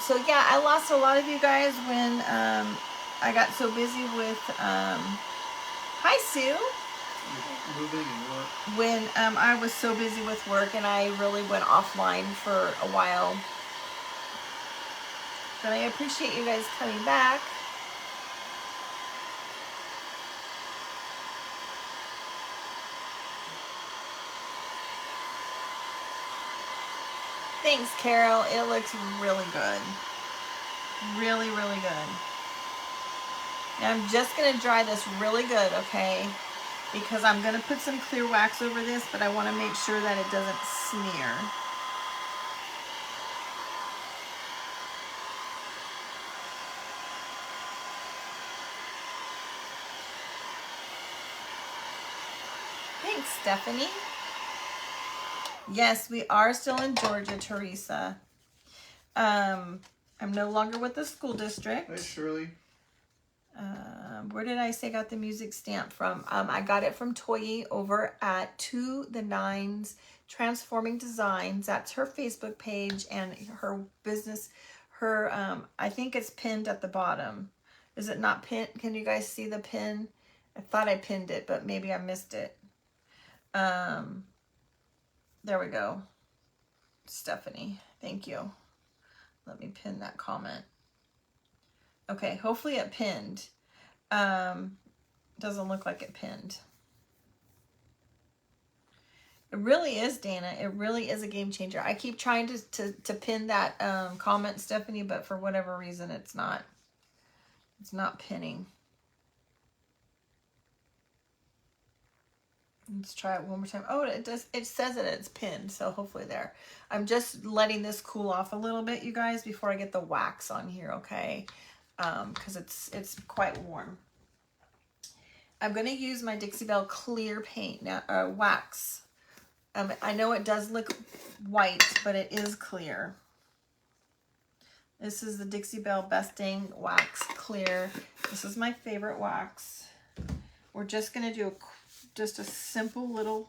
So yeah, I lost a lot of you guys when I got so busy with hi Sue. Moving and what? When I was so busy with work and I really went offline for a while. But I appreciate you guys coming back. Thanks, Carol. It looks really good. Really, really good. Now I'm just going to dry this really good, okay? Because I'm going to put some clear wax over this, but I want to make sure that it doesn't smear. Thanks, Stephanie. Yes, we are still in Georgia, Teresa. I'm no longer with the school district. Hi, Shirley. Where did I say I got the music stamp from? I got it from Toyi over at To the Nines Transforming Designs. That's her Facebook page and her business. Her, I think it's pinned at the bottom. Is it not pinned? Can you guys see the pin? I thought I pinned it, but maybe I missed it. There we go. Stephanie, thank you. Let me pin that comment. Okay, hopefully it pinned. Doesn't look like it pinned. It really is, Dana. It really is a game changer. I keep trying to pin that comment, Stephanie, but for whatever reason, it's not pinning. Let's try it one more time. Oh, it does. It says that it's pinned, so hopefully there. I'm just letting this cool off a little bit, you guys, before I get the wax on here, okay? Because it's quite warm. I'm going to use my Dixie Belle clear paint now, wax. I know it does look white, but it is clear. This is the Dixie Belle Best Dang Wax Clear. This is my favorite wax. We're just going to do just a simple little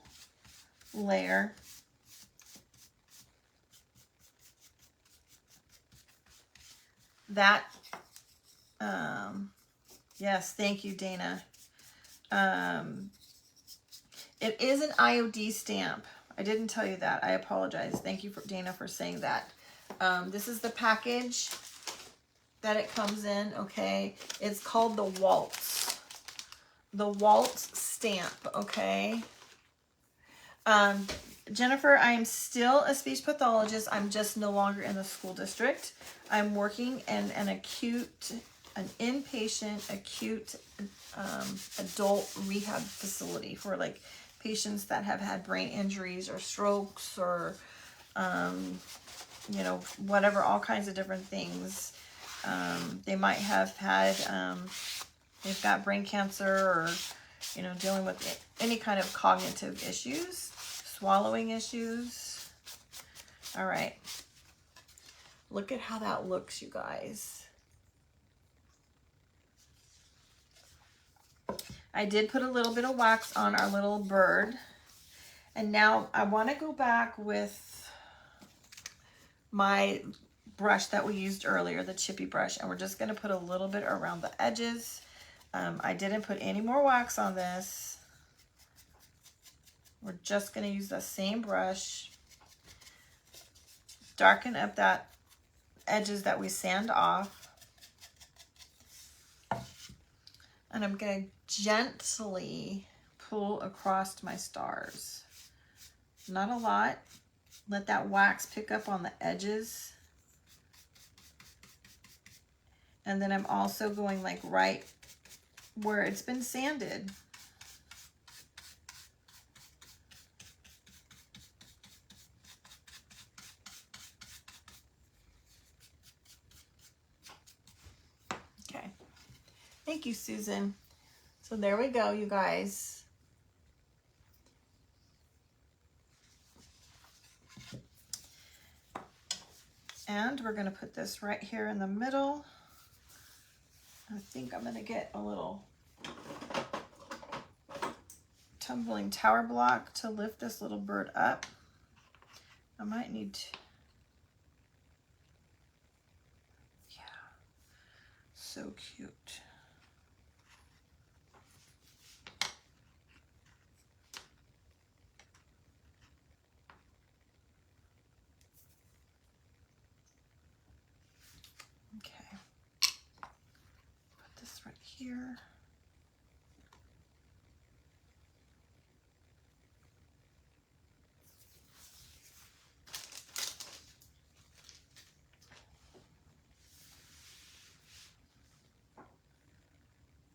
layer. That, yes, thank you, Dana. It is an IOD stamp. I didn't tell you that. I apologize. Thank you, Dana, for saying that. This is the package that it comes in, okay? It's called the Waltz. The Waltz stamp, okay? Jennifer, I am still a speech pathologist. I'm just no longer in the school district. I'm working in an inpatient acute adult rehab facility for like patients that have had brain injuries or strokes or, you know, whatever, all kinds of different things. They might have had, they've got brain cancer or, you know, dealing with any kind of cognitive issues, swallowing issues. All right. Look at how that looks, you guys. I did put a little bit of wax on our little bird. And now I want to go back with my brush that we used earlier, the chippy brush, and we're just going to put a little bit around the edges. I didn't put any more wax on this. We're just going to use the same brush, darken up that edges that we sand off, and I'm going to gently pull across my stars. Not a lot. Let that wax pick up on the edges. And then I'm also going like right where it's been sanded. Okay. Thank you, Susan. So there we go, you guys. And we're going to put this right here in the middle. I think I'm going to get a little tumbling tower block to lift this little bird up. I might need to, yeah, so cute. Okay, put this right here.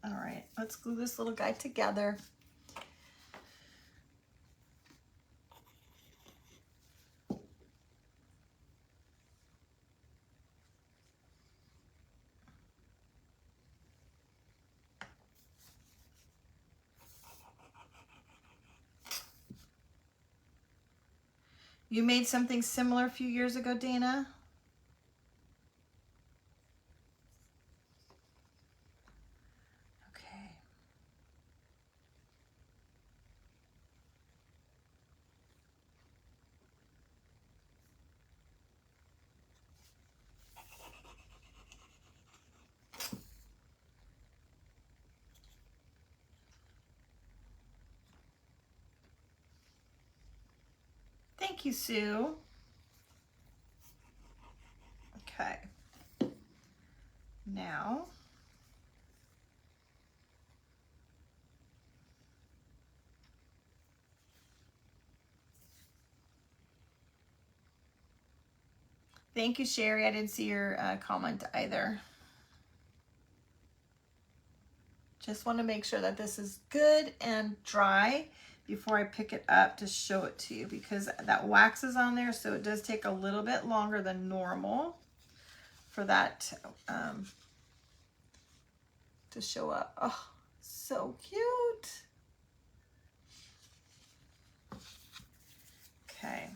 All right, let's glue this little guy together. You made something similar a few years ago, Dana? Okay. Thank you, Sue. Okay. Now, thank you, Sherry. I didn't see your comment either. Just want to make sure that this is good and dry before I pick it up to show it to you, because that wax is on there, so it does take a little bit longer than normal for that to show up. Oh, So cute. Okay.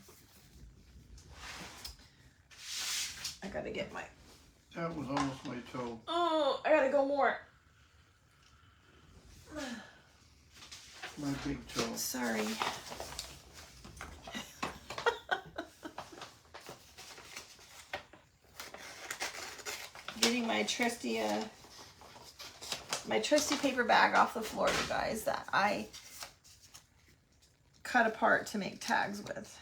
I gotta get my... That was almost my toe. Oh, I gotta go more. My big toe. Sorry. Getting my trusty paper bag off the floor, you guys, that I cut apart to make tags with.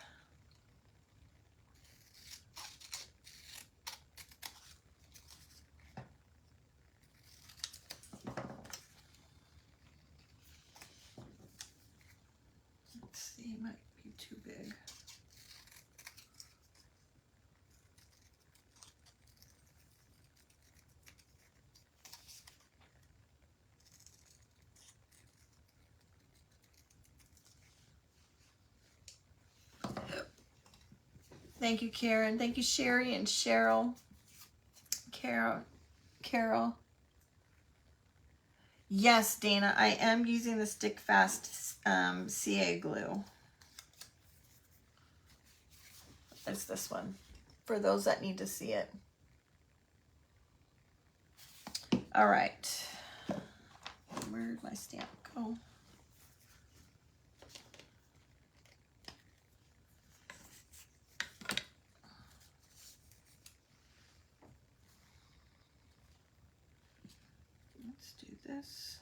Let's see, it might be too big. Thank you, Karen. Thank you, Sherry and Cheryl. Carol. Yes, Dana, I am using the Stick Fast CA glue. It's this one, for those that need to see it. All right. Where did my stamp go? Let's do this.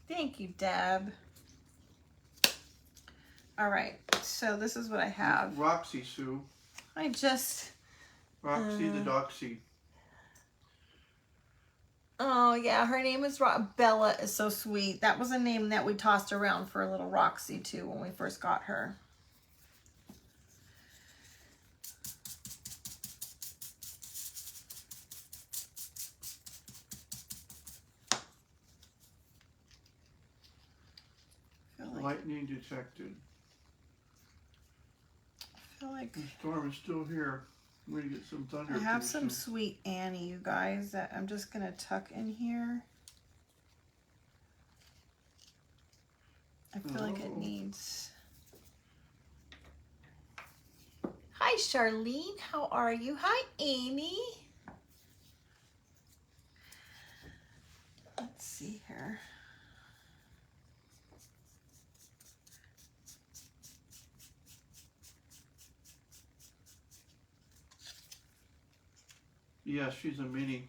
Thank you, Deb. All right, so this is what I have. Roxy, Sue. I just... Roxy the Doxy. Oh, yeah, her name is Bella is so sweet. That was a name that we tossed around for little Roxy, too, when we first got her. Lightning detected. I feel like the storm is still here. We're gonna get some thunder. I have some Sweet Annie, you guys, that I'm just gonna tuck in here. I feel like it needs... Hi, Charlene. How are you? Hi, Amy. Let's see here. Yeah, she's a mini.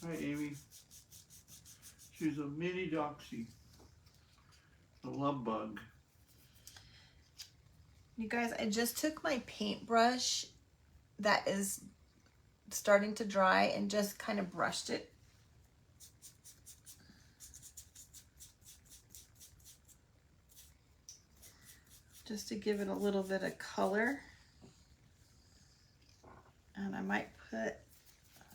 Hi, Amy. She's a mini Doxy. A love bug. You guys, I just took my paintbrush that is starting to dry and just kind of brushed it. Just to give it a little bit of color. And I might put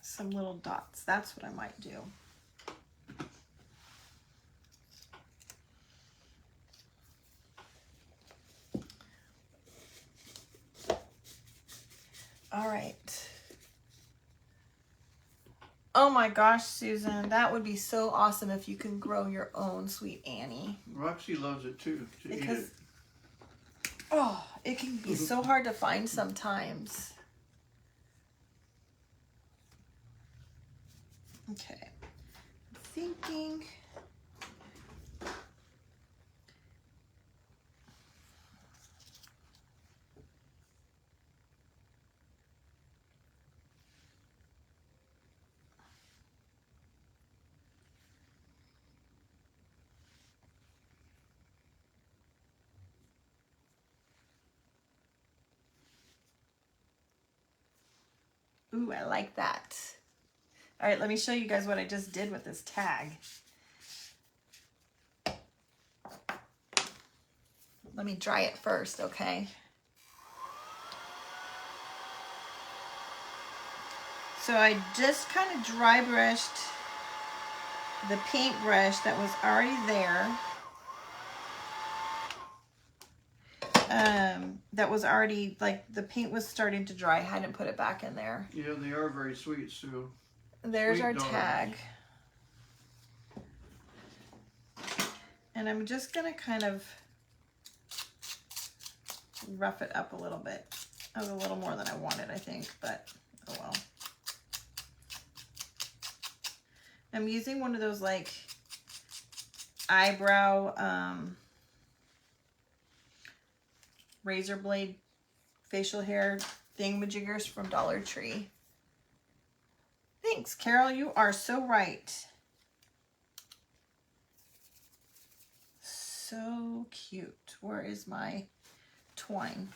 some little dots. That's what I might do. All right. Oh my gosh, Susan, that would be so awesome if you can grow your own Sweet Annie. Roxy loves it too, to eat it. Oh, it can be so hard to find sometimes. Okay, I'm thinking. Ooh, I like that. All right, let me show you guys what I just did with this tag. Let me dry it first, okay? So I just kind of dry brushed the paintbrush that was already there. That was already, like, the paint was starting to dry. I hadn't put it back in there. Yeah, they are very sweet, Sue. There's Sweet our dogs. tag. And I'm just going to kind of rough it up a little bit. That was a little more than I wanted, I think, but oh well. I'm using one of those, like, eyebrow razor blade facial hair thingamajiggers from Dollar Tree. Thanks, Carol. You are so right. So cute. Where is my twine?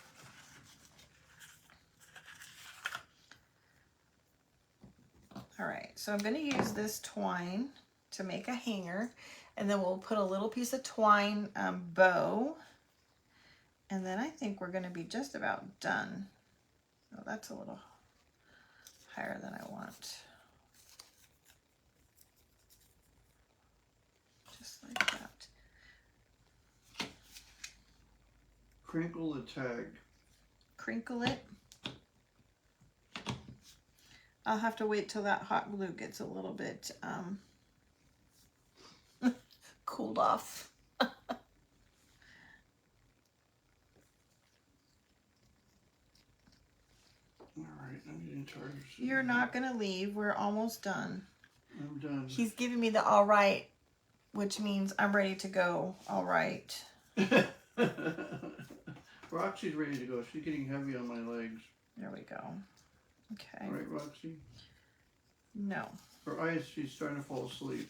All right, so I'm going to use this twine to make a hanger, and then we'll put a little piece of twine bow, and then I think we're going to be just about done. Oh, that's a little higher than I want. Just like that. Crinkle the tag. Crinkle it. I'll have to wait till that hot glue gets a little bit cooled off. All right, I'm getting tired. You're not going to leave. We're almost done. I'm done. He's giving me the all right, which means I'm ready to go. All right. Roxy's ready to go. She's getting heavy on my legs. There we go. Okay. All right, Roxy? No. Her eyes, she's starting to fall asleep.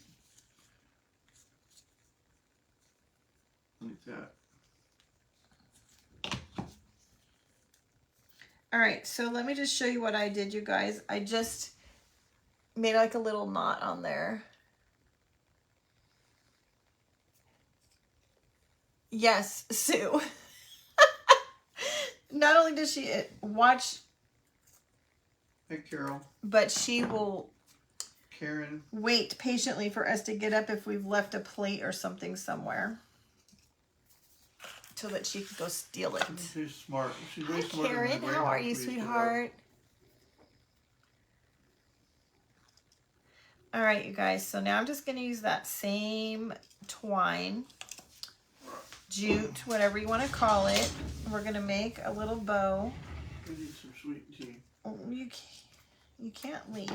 Like that. All right, so let me just show you what I did, you guys. I just made like a little knot on there. Yes, Sue. Not only does she watch, Hey, Carol. but she will Karen. wait patiently for us to get up if we've left a plate or something somewhere, so that she can go steal it. She's smart. She's way Hi, smarter than my Karen. How grandma are you, used to have. sweetheart? All right, you guys. So now I'm just going to use that same twine, jute, whatever you want to call it. We're going to make a little bow. I need some sweet tea. Oh, you can't leave.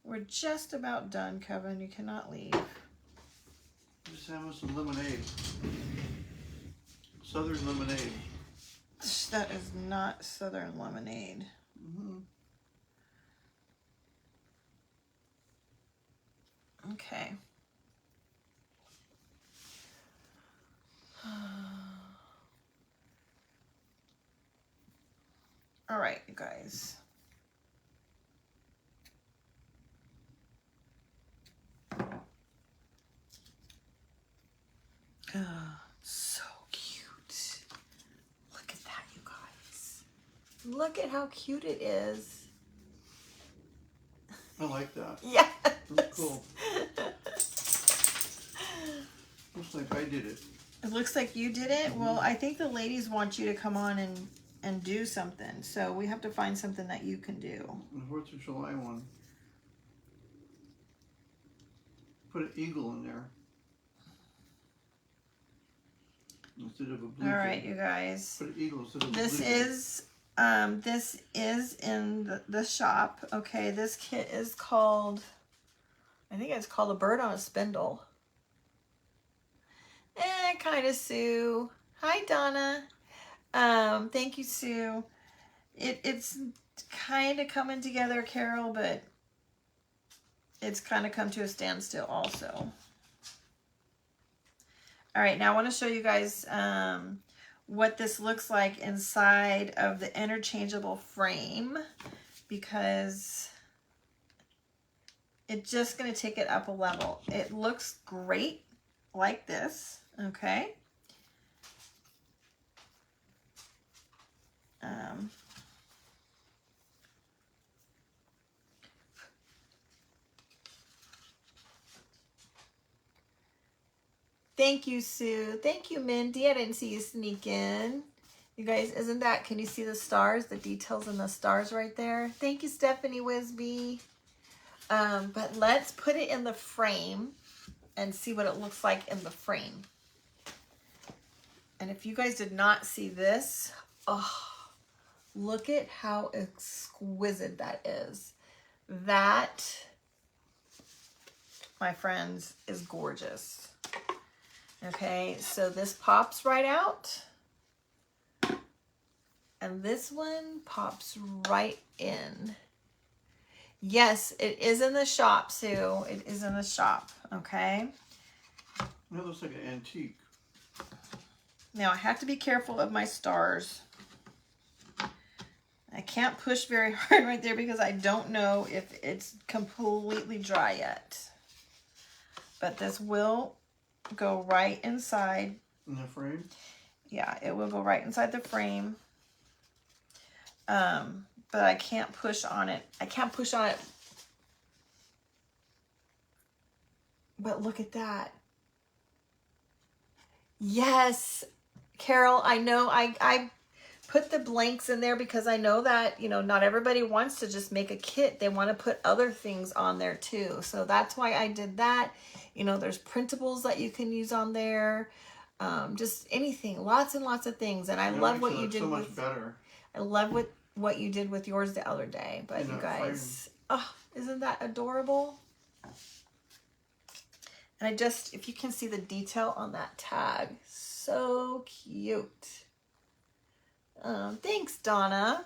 We're just about done, Kevin. You cannot leave. Just having some lemonade. Southern lemonade. That is not Southern lemonade. Mm-hmm. Okay. All right, you guys. So cute. Look at that, you guys. Look at how cute it is. I like that. Yes. That's cool. Looks like I did it. It looks like you did it. Well, I think the ladies want you to come on and do something. So we have to find something that you can do. The 4th of July one. Put an eagle in there. Instead of a blue All right, jay. you guys. Put an eagle instead of a This blue jay. is in the shop. Okay, this kit is called, I think it's called A Bird on a Spindle. Kind of, Sue. Hi, Donna. Thank you, Sue. It's kind of coming together, Carol, but it's kind of come to a standstill also. All right, now I want to show you guys what this looks like inside of the interchangeable frame, because it's just going to take it up a level. It looks great like this, okay? Thank you, Sue. Thank you, Mindy. I didn't see you sneak in. You guys, isn't that, can you see the stars, the details in the stars right there? Thank you, Stephanie Wisby. But let's put it in the frame and see what it looks like in the frame. And if you guys did not see this, oh, look at how exquisite that is. That, my friends, is gorgeous. Okay, so this pops right out. And this one pops right in. Yes, it is in the shop, Sue. It is in the shop, okay? That looks like an antique. Now, I have to be careful of my stars. I can't push very hard right there because I don't know if it's completely dry yet. But this will go right inside. In the frame? Yeah, it will go right inside the frame. But I can't push on it. I can't push on it. But look at that. Yes, Carol, I know I put the blanks in there because I know that, you know, not everybody wants to just make a kit. They want to put other things on there too. So that's why I did that. You know, there's printables that you can use on there. Just anything, lots and lots of things. And I love what you did. So much better. I love what you did with yours the other day. But you guys, oh, isn't that adorable? And I just, if you can see the detail on that tag, so cute. Thanks, Donna.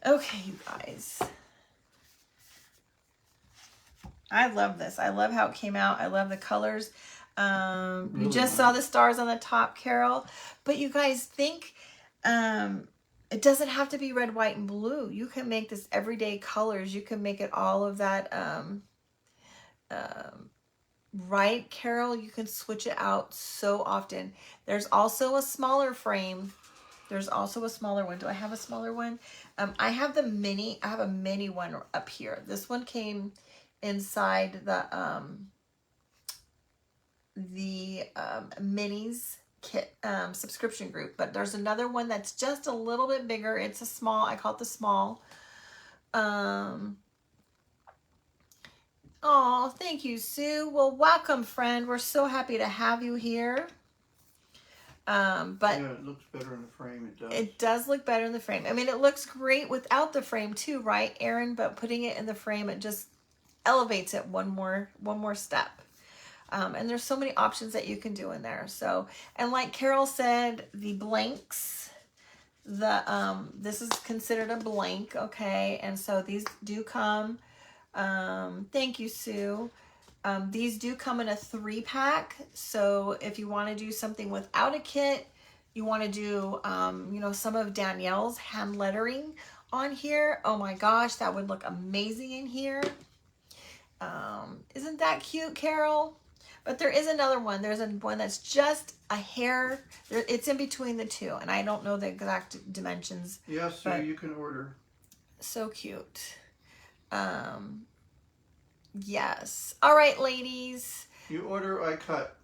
Okay, you guys. I love this. I love how it came out. I love the colors. You just saw the stars on the top, Carol. But you guys think it doesn't have to be red, white, and blue. You can make this everyday colors. You can make it all of that. Right, Carol? You can switch it out so often. There's also a smaller frame. There's also a smaller one. Do I have a smaller one? I have the mini. I have a mini one up here. This one came inside the minis kit subscription group, but there's another one that's just a little bit bigger. It's a small. I call it the small. Oh, thank you, Sue. Well, welcome, friend. We're so happy to have you here. But yeah, it looks better in the frame. It does. It does look better in the frame. I mean, it looks great without the frame too, right, Erin? But putting it in the frame, it just elevates it one more step. And there's so many options that you can do in there. So, and like Carol said, the blanks, this is considered a blank, okay? And so these do come. Thank you, Sue. These do come in a 3-pack. So if you want to do something without a kit, you want to do, you know, some of Danielle's hand lettering on here. Oh my gosh, that would look amazing in here. Isn't that cute, Carol? But there is another one. There's one that's just a hair. It's in between the two, and I don't know the exact dimensions. Yes, so you can order. So cute. Yes. All right, ladies. You order, I cut.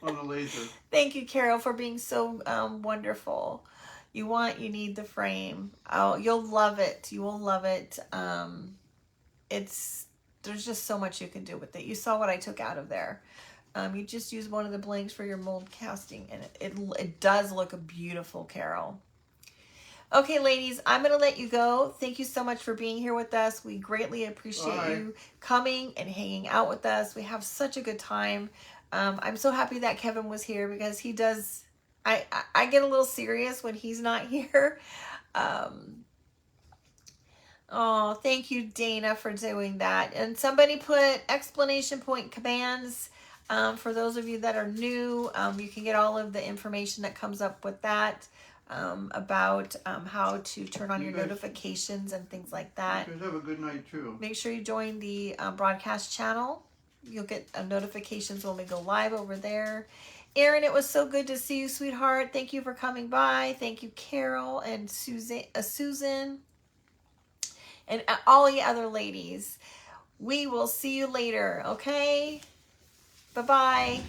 On the laser. Thank you, Carol, for being so wonderful. You need the frame. Oh, you'll love it. You will love it. There's just so much you can do with it. You saw what I took out of there. You just use one of the blanks for your mold casting, and it does look beautiful, Carol. Okay, ladies, I'm going to let you go. Thank you so much for being here with us. We greatly appreciate you coming and hanging out with us. We have such a good time. I'm so happy that Kevin was here because he does, I get a little serious when he's not here. Oh, thank you, Dana, for doing that. And somebody put exclamation point commands. For those of you that are new, you can get all of the information that comes up with that. About how to turn on your notifications and things like that. You guys have a good night too. Make sure you join the broadcast channel. You'll get notifications when we go live over there. Erin, it was so good to see you, sweetheart. Thank you for coming by. Thank you, Carol and Susan, and all the other ladies. We will see you later, okay? Bye-bye.